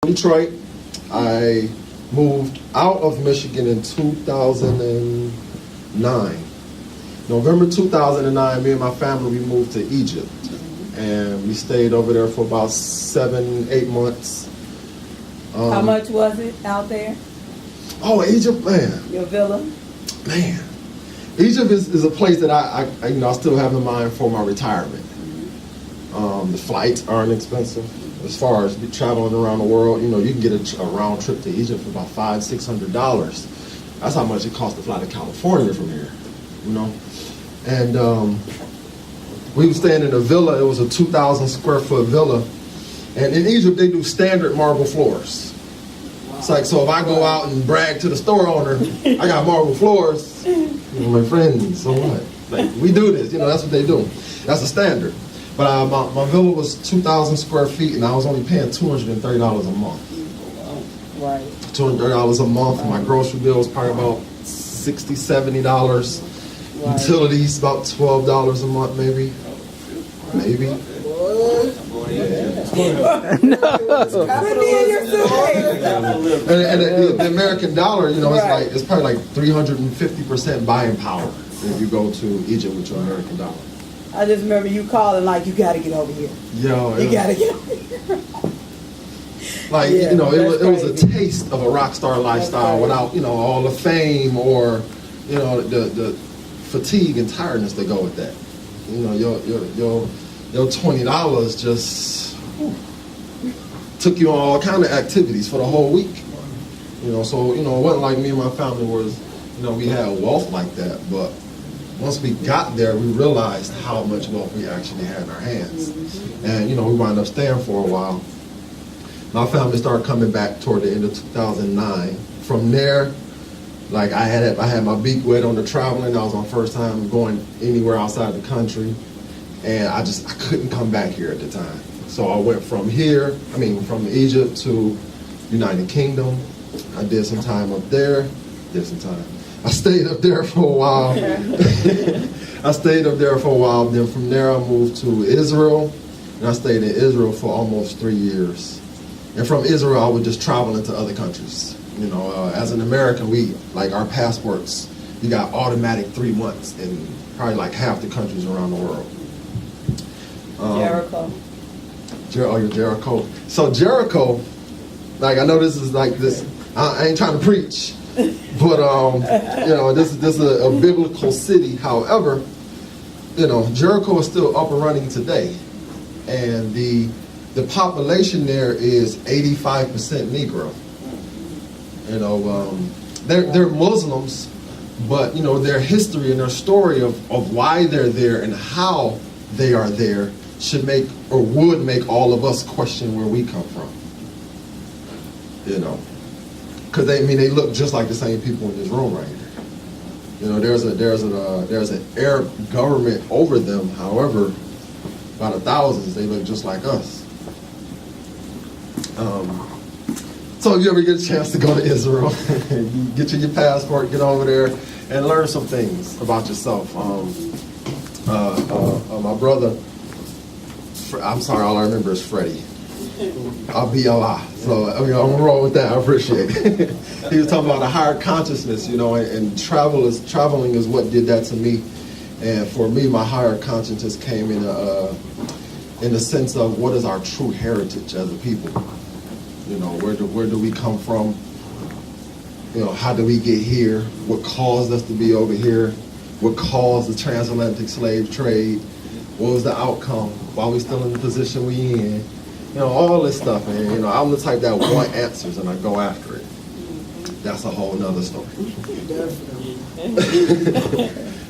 Detroit. I moved out of Michigan in 2009. November 2009, me and my family, we moved to Egypt. And we stayed over there for about 7-8 months. How much was it out there? Oh, Egypt, man. Your villa? Man. Egypt is a place that I still have in mind for my retirement. The flights aren't expensive. As far as traveling around the world, you can get a round trip to Egypt for about $500-600. That's how much it costs to fly to California from here, And we were staying in a villa. It was a 2,000 square foot villa. And in Egypt, they do standard marble floors. It's like, so if I go out and brag to the store owner, I got marble floors, my friends, so what? Like, we do this, that's what they do. That's the standard. But my villa was 2,000 square feet, and I was only paying $230 a month. Right. $230 a month. My grocery bill was probably about $60-70. Right. Utilities about $12 a month, maybe. Maybe. And the American dollar, it's probably like 350% buying power if you go to Egypt with your American dollar. I just remember you calling like, you got to get over here. Yo, you got to get over here. Like, it was a taste of a rock star lifestyle without, all the fame or, the fatigue and tiredness that go with that. Your $20 just took you on all kind of activities for the whole week. So, it wasn't like me and my family was, we had wealth like that, but once we got there, we realized how much wealth we actually had in our hands. And, we wound up staying for a while. My family started coming back toward the end of 2009. From there, like I had my beak wet on the traveling. That was my first time going anywhere outside the country. And I couldn't come back here at the time. So I went from Egypt to United Kingdom. I did some time up there, I stayed up there for a while. Then from there I moved to Israel. And I stayed in Israel for almost 3 years. And from Israel, I would just travel into other countries. As an American, our passports, you got automatic 3 months in probably like half the countries around the world. Jericho. You're Jericho. So Jericho, I know this is like this, I ain't trying to preach. But this is a biblical city. However, Jericho is still up and running today, and the population there is 85% Negro. They're Muslims, but their history and their story of why they're there and how they are there should make or would make all of us question where we come from. Because they look just like the same people in this room right here. There's an Arab government over them. However, by the thousands, they look just like us. So if you ever get a chance to go to Israel, get your passport, get over there, and learn some things about yourself. My brother, I'm sorry, all I remember is Freddie. Abiyallah. So I'm gonna roll with that. I appreciate it. He was talking about a higher consciousness, and traveling is what did that to me. And for me, my higher consciousness came in the sense of what is our true heritage as a people. Where do we come from? How do we get here? What caused us to be over here? What caused the transatlantic slave trade? What was the outcome? Why are we still in the position we in? All this stuff, and I'm the type that want answers and I go after it. That's a whole nother story.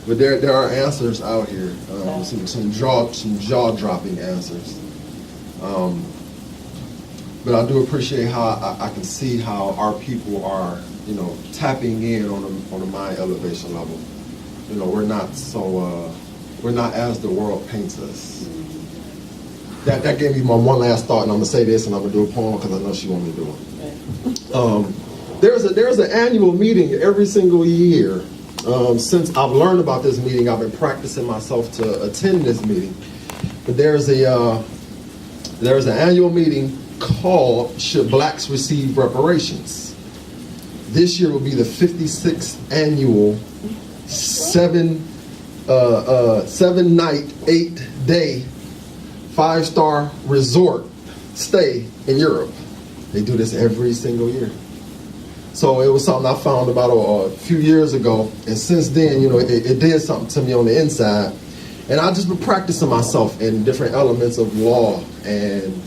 But there are answers out here, some jaw-dropping answers. But I do appreciate how I can see how our people are, tapping in on a mind elevation level. We're not as the world paints us. That gave me my one last thought, and I'm gonna say this, and I'm gonna do a poem because I know she wants me to do it. There's an annual meeting every single year. Since I've learned about this meeting, I've been practicing myself to attend this meeting. But there's an annual meeting called "Should Blacks Receive Reparations?" This year will be the 56th annual 7-night, 8-day, 5-star resort stay in Europe. They do this every single year. So it was something I found about a few years ago, and since then, it did something to me on the inside. And I've just been practicing myself in different elements of law and,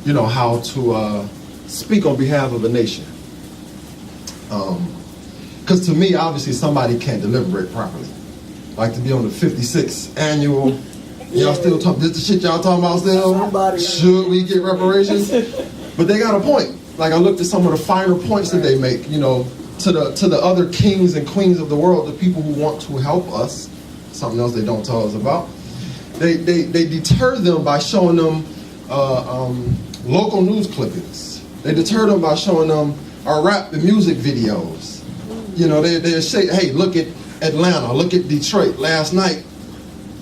how to speak on behalf of a nation. Because to me, obviously, somebody can't deliberate properly. Like to be on the 56th annual, y'all still talking, this the shit y'all talking about still? Should we get reparations? But they got a point. Like I looked at some of the finer points that they make, to the other kings and queens of the world, the people who want to help us, something else they don't tell us about. They deter them by showing them local news clippings. They deter them by showing them our rap and music videos. They say, hey, look at Atlanta, look at Detroit. Last night,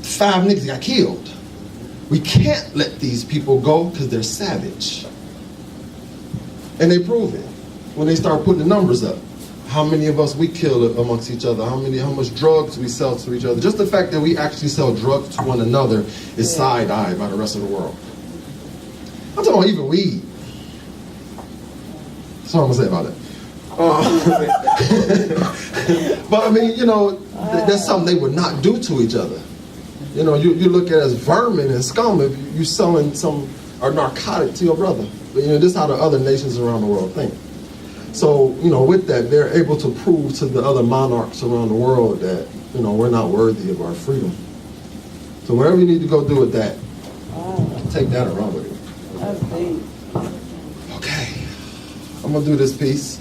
5 niggas got killed. We can't let these people go because they're savage. And they prove it when they start putting the numbers up. How many of us we kill amongst each other? How much drugs we sell to each other? Just the fact that we actually sell drugs to one another is side-eyed by the rest of the world. I'm talking about even weed. That's what I'm gonna say about it. But I mean, that's something they would not do to each other. You look at it as vermin and scum if you selling some narcotic to your brother. But this is how the other nations around the world think. So, with that, they're able to prove to the other monarchs around the world that, we're not worthy of our freedom. So whatever you need to go do with that, take that and run with it. That's deep. Okay. I'm going to do this piece.